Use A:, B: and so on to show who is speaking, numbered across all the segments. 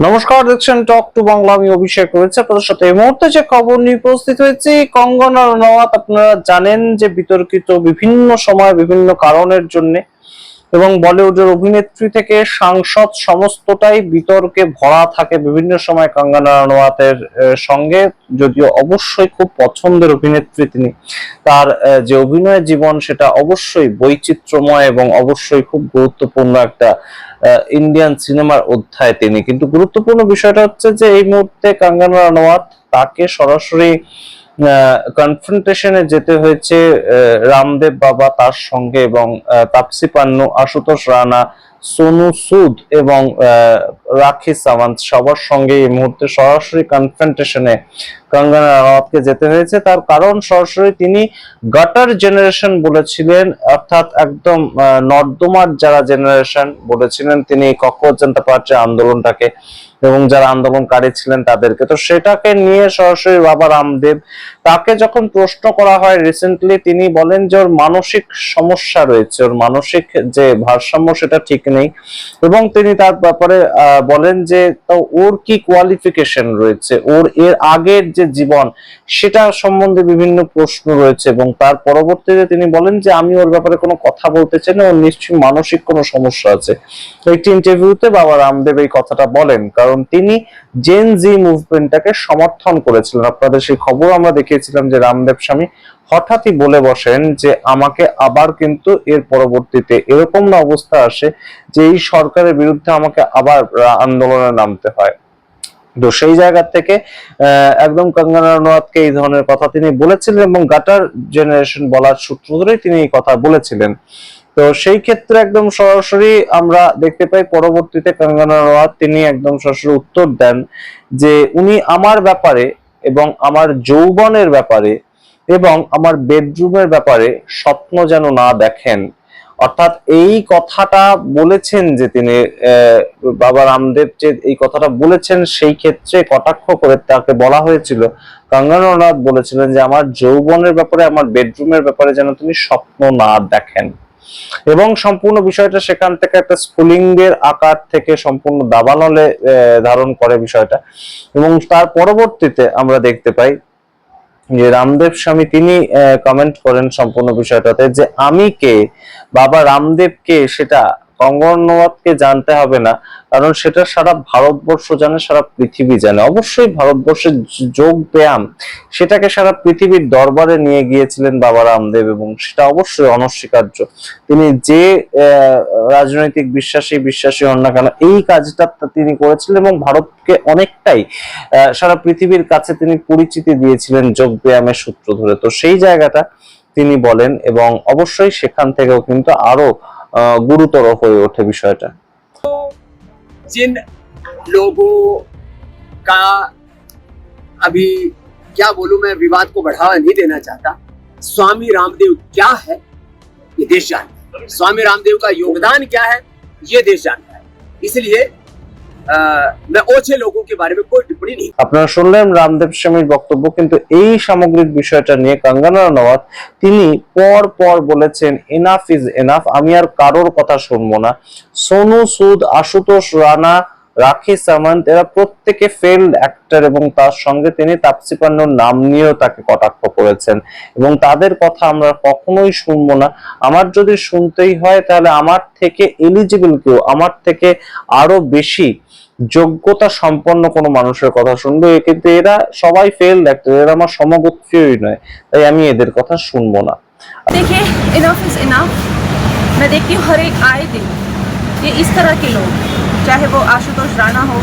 A: নমস্কার, দেখছেন talk to Bangla. আমি অভিষেক রয়েছে আপনাদের সাথে। এই মুহূর্তে যে খবর নিয়ে উপস্থিত হয়েছি, কঙ্গনা রানাওয়াত আপনারা জানেন যে বিতর্কিত বিভিন্ন সময় বিভিন্ন কারণের জন্য, এবং বলিউডের অভিনেত্রী থেকে সাংসদ সমস্তটাই বিতর্কে ভরা থাকে বিভিন্ন সময় কঙ্গনা রানাওয়াতের সঙ্গে। যদিও অবশ্যই খুব পছন্দের অভিনেত্রী তিনি, তার যে অভিনয় জীবন সেটা অবশ্যই বৈচিত্র্যময় এবং অবশ্যই খুব গুরুত্বপূর্ণ একটা ইন্ডিয়ান সিনেমার অধ্যায় তিনি। কিন্তু গুরুত্বপূর্ণ বিষয়টা হচ্ছে যে এই মুহূর্তে কঙ্গনা রানাওয়াত তাকে সরাসরি কনফ্রন্টেশনে যেতে হয়েছে রামদেব বাবা তার সঙ্গে, এবং তাপসী পান্নু, আশুতোষ রানা, সোনু সুদ এবং রাখি সাওয়ান্ত সবার সঙ্গে এই মুহূর্তে সরাসরি কনফ্রন্টেশনে কঙ্গনা রানাওয়াতকে যেতে হয়েছে। তার কারণ সরাসরি তিনি গাটার জেনারেশন বলেছিলেন, অর্থাৎ একদম নর্দমার যারা জেনারেশন বলেছিলেন তিনি ককরোচ জনতা পার্টি আন্দোলনটাকে, এবং যারা আন্দোলনকারী ছিলেন তাদেরকে। তো সেটাকে নিয়ে সরাসরি বাবা রামদেব তাকে যখন প্রশ্ন করা হয় রিসেন্টলি, তিনি বলেন যে ওর মানসিক সমস্যা রয়েছে, ওর মানসিক যে ভারসাম্য সেটা ঠিক নেই, এবং তিনি তার ব্যাপারে বলেন যে তো ওর কি কোয়ালিফিকেশন রয়েছে, ওর এর আগের যে জীবন সেটা সম্বন্ধে বিভিন্ন প্রশ্ন রয়েছে, এবং তার পরবর্তীতে তিনি বলেন যে আমি ওর ব্যাপারে কোনো কথা বলতে চাই না, ওর নিশ্চয়ই মানসিক কোনো সমস্যা আছে। একটি ইন্টারভিউতে বাবা রামদেব এই কথাটা বলেন, কারণ তিনি জেন জি মুভমেন্টটাকে সমর্থন করেছিলেন। আপনাদের সেই খবর আমরা দেখিয়েছিলাম যে রামদেব স্বামী হঠাৎই বলে বসেন যে আমাকে আবার কিন্তু এর পরবর্তীতে এরকম না অবস্থা আসে যে এই সরকারের বিরুদ্ধে আমাকে আবার আন্দোলনে নামতে হয়। তো সেই জায়গা থেকে একদম কঙ্গনা রানাওয়াতকে এই ধরনের কথা তিনি বলেছিলেন, এবং গাটার জেনারেশন বলার সূত্র ধরেই তিনি এই কথা বলেছিলেন। তো সেই ক্ষেত্রে একদম সরাসরি আমরা দেখতে পাই পরবর্তীতে কঙ্গনা রানাওয়াত তিনি একদম সরাসরি উত্তর দেন যে উনি আমার ব্যাপারে এবং আমার যৌবনের ব্যাপারে এবং আমার বেডরুমের ব্যাপারে স্বপ্ন যেন না দেখেন। অর্থাৎ এই কথাটা বলেছেন যে তিনি বাবা রামদেব যে এই কথাটা বলেছেন, সেই ক্ষেত্রে কটাক্ষ করে তাকে বলা হয়েছিল, কঙ্গনা রানাওয়াত বলেছিলেন যে আমার যৌবনের ব্যাপারে আমার বেডরুমের ব্যাপারে যেন তিনি স্বপ্ন না দেখেন। এবং সম্পূর্ণ বিষয়টা সেখান থেকে একটা স্ফুলিঙ্গের আকার থেকে সম্পূর্ণ দাবানলে ধারণ করে বিষয়টা। এবং তার পরবর্তীতে আমরা দেখতে পাই যে রামদেব স্বামী তিনি কমেন্ট করেন সম্পূর্ণ বিষয়টাতে যে আমি কে, বাবা রামদেব কে সেটা কঙ্গনা রানাওয়াতকে জানতে হবে না, কারণ সেটা সারা ভারতবর্ষ জানে, সারা পৃথিবী জানে। অবশ্যই ভারতবর্ষের যোগ ব্যায়াম সেটাকে সারা পৃথিবীর দরবারে নিয়ে গিয়েছিলেন বাবা রামদেব, এবং সেটা অবশ্যই অনস্বীকার্য। তিনি যে রাজনৈতিক বিশ্বাসী হন না কেন এই কাজটা তিনি করেছিলেন, এবং ভারতকে অনেকটাই সারা পৃথিবীর কাছে তিনি পরিচিতি দিয়েছিলেন যোগ ব্যায়ামের সূত্র ধরে। তো সেই জায়গাটা তিনি বলেন, এবং অবশ্যই সেখান থেকেও কিন্তু আরো গুরুতর হয়ে ওঠে বিষয়টা।
B: जिन लोगों का अभी क्या बोलूं, मैं विवाद को बढ़ावा नहीं देना चाहता। स्वामी रामदेव क्या है ये देश जानता है, स्वामी रामदेव का योगदान क्या है ये देश जानता है, इसलिए मैं ओछे लोगों के बारे में कोई टिप्पणी नहीं।
A: আপনারা শুনলেন রামদেব স্বামীর বক্তব্য, কিন্তু এই সামগ্রিক বিষয়টা নিয়ে কঙ্গনা রানাওয়াত তিনি পর বলেছেন এনাফ ইজ এনাফ, আমি আর কারোর কথা শুনবো না। সোনু সুদ, আশুতোষ রানা, রাখি সাওয়ান্ত এরা প্রত্যেকে ফেলড অ্যাক্টর, এবং তার সঙ্গে তিনি তাপসী পান্নুর নাম নিয়েও তাকে কটাক্ষ করেছেন, এবং তাদের কথা আমরা কখনোই শুনবো না। আমার যদি শুনতেই হয় তাহলে আমার থেকে এলিজিবল কেউ, আমার থেকে আরো বেশি যোগ্যতা সম্পন্ন কোনো মানুষের কথা শুনবো। কিন্তু এরা সবাই ফেলড অ্যাক্টর, এরা আমার সমগোত্রীয়ই নয়, তাই আমি এদের কথা শুনবো না।
C: देखिए, इनफ इज इनफ। मैं देखती हूँ हर एक आए दिन ये इस तरह के लोग, चाहे वो आशुतोष राणा हो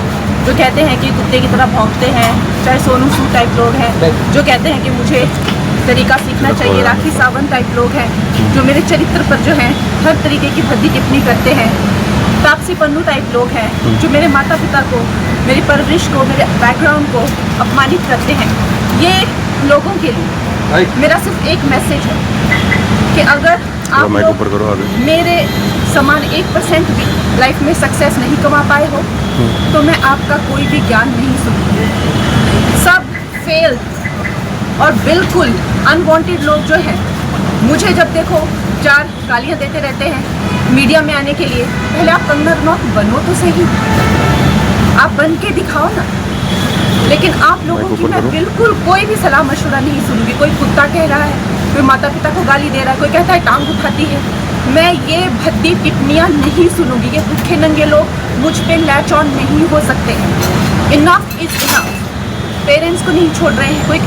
C: जो कहते हैं कि कुत्ते की तरह भौंकते हैं, चाहे सोनू सूद टाइप लोग हैं जो कहते हैं कि मुझे तरीका सीखना चाहिए, राखी सावंत टाइप लोग हैं जो मेरे चरित्र पर जो है हर तरीके की भद्दी टिप्पणी करते हैं, तापसी पन्नू टाइप लोग हैं जो मेरे माता पिता को, मेरी परवरिश को, मेरे बैकग्राउंड को अपमानित करते हैं। ये लोगों के लिए मेरा सिर्फ एक मैसेज है कि अगर आप लोग मेरे समान 1% भी लाइफ में सक्सेस नहीं कमा पाए हो तो मैं आपका कोई भी ज्ञान नहीं सुनूंगी। सब फेल और बिल्कुल अनवांटेड लोग जो हैं, मुझे जब देखो 4 गालियां देते रहते हैं मीडिया में आने के लिए, पहले आप कंगना रनावत बनो तो सही। आप बन के दिखाओ ना। लेकिन आप लोगों की मैं बिल्कुल कोई भी सलाह मशवरा नहीं सुनूंगी। कोई कुत्ता कह रहा है, कोई माता पिता को गाली दे रहा है, कोई कहता है टांग उठाती है, मैं ये भद्दी टिप्पणियाँ नहीं सुनूंगी। ये भूखे नंगे लोग मुझ पे लैच ऑन नहीं हो सकते हैं। Enough is enough. पेरेंट्स को नहीं छोड़ रहे हैं। कोई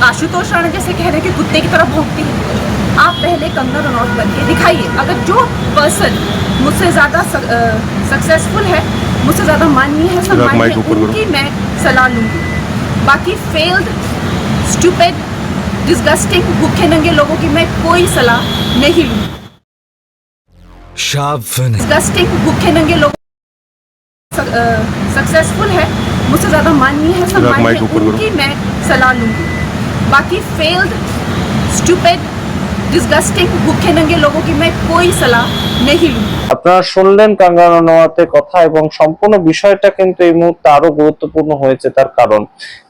C: आशुतोष राणा जैसे कह रहे हैं कि कुत्ते की तरह भौंकती है। आप पहले कंगना रनौत बन के दिखाइए। अगर जो पर्सन मुझसे ज़्यादा सक्सेसफुल है, मुझसे ज़्यादा माननीय है, सम्मानीय है, उनकी मैं सलाह लूँगी। बाकी फेल्ड, स्टूपिड, डिस्गस्टिंग, भूखे नंगे लोगों की मैं कोई सलाह नहीं लूँगी। डिस्गस्टिंग, भूखे नंगे लोग सक्सेसफुल है, मुझसे ज़्यादा माननीय है, सम्मानीय है, उनकी मैं सलाह लूँगी। बाकी फेल्ड, स्टूपिड, डिस्गस्टिंग, भूखे नंगे लोगों की मैं कोई सलाह नहीं लूँगी।
A: আপনারা শুনলেন কাঙ্গনা রানাওয়াতের কথা এবং সম্পূর্ণ বিষয়টা কিন্তু এই মুহূর্তে আরো গুরুত্বপূর্ণ হয়েছে। তার কারণ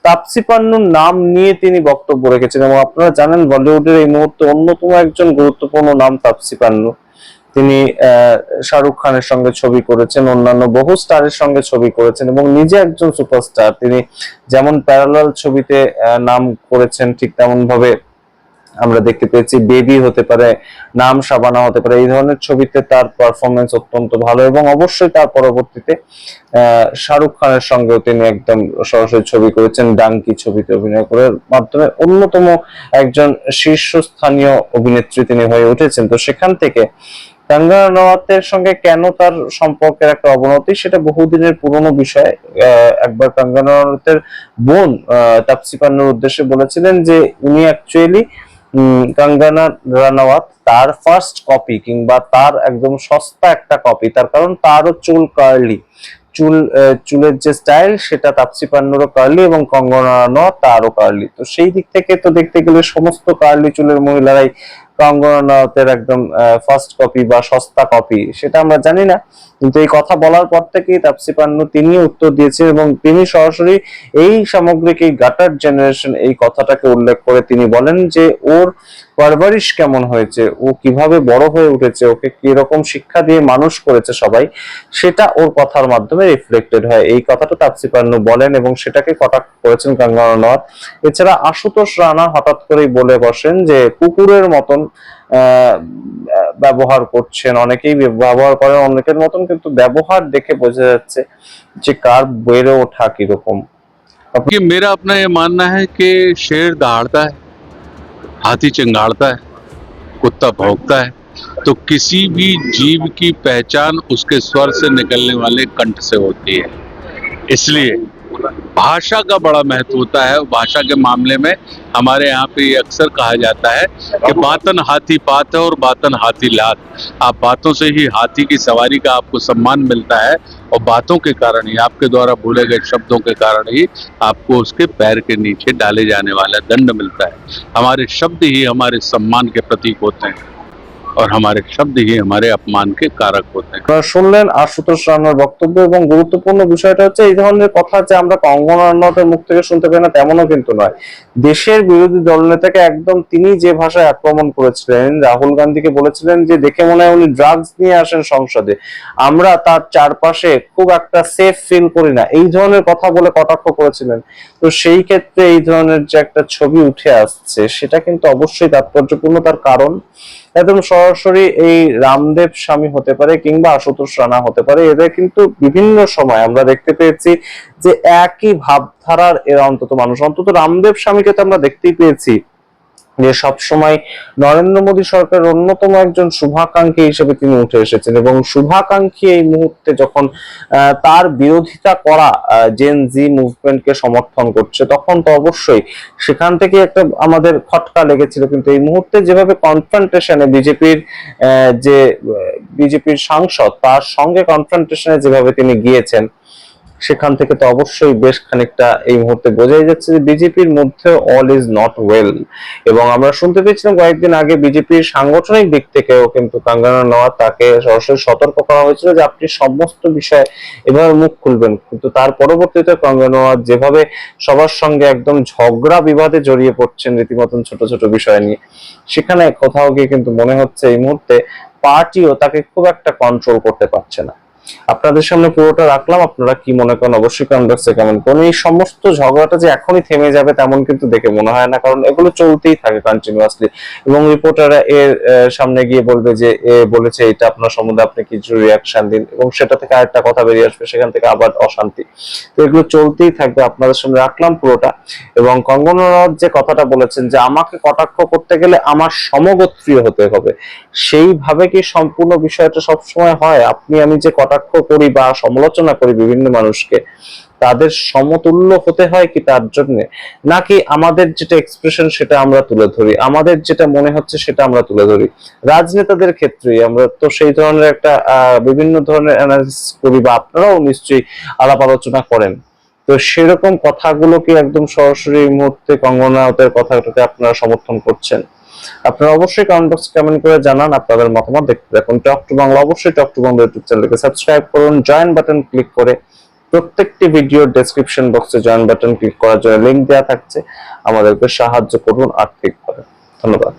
A: তাপসী পান্নুর নাম নিয়ে তিনি বক্তব্য রেখেছেন এবং আপনারা জানেন বলিউডের এই মুহূর্তে অন্যতম একজন গুরুত্বপূর্ণ নাম তাপসী পান্নু। তিনি শাহরুখ খানের সঙ্গে ছবি করেছেন, অন্যান্য বহু স্টারের সঙ্গে ছবি করেছেন এবং নিজে একজন সুপারস্টার। তিনি যেমন প্যারালাল ছবিতে নাম করেছেন, ঠিক তেমন ভাবে আমরা দেখতে পেয়েছি বেবি হতে পারে, নাম শাবানা হতে পারে, এই ধরনের ছবিতে তার পারফরমেন্স অত্যন্ত ভালো এবং অবশ্যই তার পরবর্তীতে শাহরুখ খানের সঙ্গেও তিনি একদম সরাসরি ছবি করেছেন। ডাঙ্কি ছবিতে অভিনয় করার মাধ্যমে অন্যতম একজন শীর্ষস্থানীয় অভিনেত্রী তিনি হয়ে উঠেছেন। তো সেখান থেকে কাঙ্গনা রানাওয়াতের সঙ্গে কেন তার সম্পর্কের একটা অবনতি, সেটা বহুদিনের পুরনো বিষয়। একবার কাঙ্গনা রানাওয়াতের বোন তাপসী পান্নুর উদ্দেশ্যে বলেছিলেন যে উনি অ্যাকচুয়ালি কাঙ্গনা রানাওয়াত তার ফার্স্ট কপি কিংবা তার একদম সস্তা একটা কপি। তার কারণ তারও চুল কার্লি, চুলের যে স্টাইল সেটা তাপসী পান্নুরও কার্লি এবং কাঙ্গনা রানাওয়াত তারও কার্লি। তো সেই দিক থেকে তো দেখতে গেলে সমস্ত কার্লি চুলের মহিলারাই কাঙ্গনা রানাওয়াতের একদম ফার্স্ট কপি বা সস্তা কপি, সেটা আমরা জানি না। কিন্তু এই কথা বলার পর থেকেই তাপসী পান্নু তিনি উত্তর দিয়েছেন এবং তিনি সরাসরি এই সামগ্রিক এই গাটার জেনারেশন এই কথাটাকে উল্লেখ করে তিনি বলেন যে ওর পারভারিশ কেমন হয়েছে, ও কিভাবে বড় হয়ে উঠেছে, ওকে কি রকম শিক্ষা দিয়ে মানুষ করেছে সবাই, সেটা ওর কথার মাধ্যমে রিফ্লেক্টেড হয়। এই কথাটা তাপসী পান্নু বলেন এবং সেটাকে কটাক্ষ করেছেন কাঙ্গনা রানাওয়াত। এছাড়া আশুতোষ রানা হঠাৎ করেই বলে বসেন যে কুকুরের মতন ব্যবহার করছেন, অনেকেই ব্যবহার করেন অনেকের মতন, কিন্তু ব্যবহার দেখে বোঝা যাচ্ছে যে কার বেড়ে ওঠা কিরকম।
D: कि मेरा अपना ये मानना है कि शेर दहाड़ता है, हाथी चिंगाड़ता है, कुत्ता भौंकता है, तो किसी भी जीव की पहचान उसके स्वर से निकलने वाले कंठ से होती है। इसलिए भाषा का बड़ा महत्व होता है। भाषा के मामले में हमारे यहाँ पे ये अक्सर कहा जाता है कि बातन हाथी पात है और बातन हाथी लात। आप बातों से ही हाथी की सवारी का आपको सम्मान मिलता है और बातों के कारण ही, आपके द्वारा बोले गए शब्दों के कारण ही आपको उसके पैर के नीचे डाले जाने वाला दंड मिलता है। हमारे शब्द ही हमारे सम्मान के प्रतीक होते हैं और हमारे शब्द ही हमारे अपमान के कारक होते हैं।
A: আপনারা শুনলেন আশুতোষ রানার বক্তব্য এবং গুরুত্বপূর্ণ বিষয়টা হচ্ছে এই ধরনের কথা যে আমরা কাঙ্গনা রানাওয়াতের মুখ থেকে শুনতে পাই না তেমনও কিন্তু নয়। দেশের বিরোধী দলনেতাকে একদম তিনি যে ভাষায় আক্রমণ করেছিলেন, রাহুল গান্ধীকে বলেছিলেন যে দেখে মনে হয় উনি ড্রাগস নিয়ে আসেন সংসদে, আমরা তার চারপাশে খুব একটা সেফ ফিল করি না, এই ধরনের কথা বলে কটাক্ষ করেছিলেন। তো সেই ক্ষেত্রে এই ধরনের যে একটা ছবি উঠে আসছে সেটা কিন্তু অবশ্যই তাৎপর্যপূর্ণ। তার কারণ একদম সরাসরি এই রামদেব স্বামী হতে পারে কিংবা আশুতোষ রানা হতে পারে, এদের কিন্তু বিভিন্ন সময় আমরা দেখতে পেয়েছি যে একই ভাবধারার এরা অন্তত মানুষ। অন্তত রামদেব স্বামীকে তো আমরা দেখতেই পেয়েছি যে সবসময় নরেন্দ্র মোদী সরকারের অন্যতম একজন শুভাকাঙ্ক্ষী হিসেবে তিনি উঠে এসেছেন এবং শুভাকাঙ্ক্ষী এই মুহূর্তে যখন তার বিরোধিতা করা জেন জি মুভমেন্টকে সমর্থন করছে, তখন তো অবশ্যই সেখান থেকে একটা আমাদের খটকা লেগেছিল। কিন্তু এই মুহূর্তে যেভাবে কনফ্রন্টেশনে বিজেপির সাংসদ তার সঙ্গে কনফ্রন্টেশনে যেভাবে তিনি গিয়েছেন, সেখান থেকে তো অবশ্যই বেশ খানিকটা এই মুহূর্তে বোঝাই যাচ্ছে যে বিজেপির মধ্যে অল ইজ নট ওয়েল। এবং আমরা শুনতে পেয়েছিলাম কয়েকদিন আগে বিজেপির সাংগঠনিক দিক থেকেও কিন্তু কাঙ্গনা রানাওয়াত তাকে সরাসরি সতর্ক করা হয়েছিল যে আপনি সমস্ত বিষয়ে এভাবে মুখ খুলবেন। কিন্তু তার পরবর্তীতে কাঙ্গনা রানাওয়াত যেভাবে সবার সঙ্গে একদম ঝগড়া বিবাদে জড়িয়ে পড়ছেন রীতিমতন ছোট ছোট বিষয় নিয়ে, সেখানে কোথাও গিয়ে কিন্তু মনে হচ্ছে এই মুহূর্তে পার্টিও তাকে খুব একটা কন্ট্রোল করতে পারছে না। আপনাদের সামনে পুরোটা রাখলাম, আপনারা কি মনে করেন অবশ্যই কমেন্ট বক্সে কমেন্ট করুন। এই সমস্ত ঝগড়াটা যে এখনই থেমে যাবে তেমন কিন্তু দেখে মনে হয় না, কারণ এগুলো চলতেই থাকে কন্টিনিউয়াসলি, এবং রিপোর্টাররা এর সামনে গিয়ে বলবে যে এ বলেছে এটা, আপনার সম্বন্ধে আপনি কিছু রিয়াকশন দিন, এবং সেটা থেকে আরেকটা কথা বেরিয়ে আসবে, সেখান থেকে আবার অশান্তি। তো এগুলো চলতেই থাকবে, আপনাদের সামনে রাখলাম পুরোটা। এবং কঙ্গনা রানাউত যে কথাটা বলেছেন যে আমাকে কটাক্ষ করতে গেলে আমার সমগোত্রীয় হতে হবে, সেইভাবে কি সম্পূর্ণ বিষয়টা সবসময় হয়? আপনি আমি যে কটাক্ষ করি বা সমালোচনা করি বিভিন্ন মানুষকে, তাদের সমতুল্য হতে হয় কি তার জন্য, নাকি আমাদের যেটা এক্সপ্রেশন সেটা আমরা তুলে ধরি, আমাদের যেটা মনে হচ্ছে সেটা আমরা তুলে ধরি? রাজনেতাদের ক্ষেত্রেই আমরা তো সেই ধরনের একটা বিভিন্ন ধরনের অ্যানালিসিস করি, বা আপনারাও নিশ্চয়ই আলাপ আলোচনা করেন। তো সেরকম কথাগুলো কি একদম সরাসরি এই মুহূর্তে কঙ্গনা রানাউতের কথাটাকে আপনারা সমর্থন করছেন? আপনারা অবশ্যই কমেন্ট বক্সে কমেন্ট করে জানান আপনাদের মতামত। দেখতে থাকুন টক টু বাংলা, অবশ্যই টক টু বাংলা ইউটিউব চ্যানেলকে সাবস্ক্রাইব করুন, জয়েন বাটন ক্লিক করে। প্রত্যেকটি ভিডিওর ডেসক্রিপশন বক্সে জয়েন বাটন ক্লিক করার জন্য লিংক দেওয়া থাকছে, আমাদেরকে সাহায্য করুন আর্থিকভাবে। ধন্যবাদ।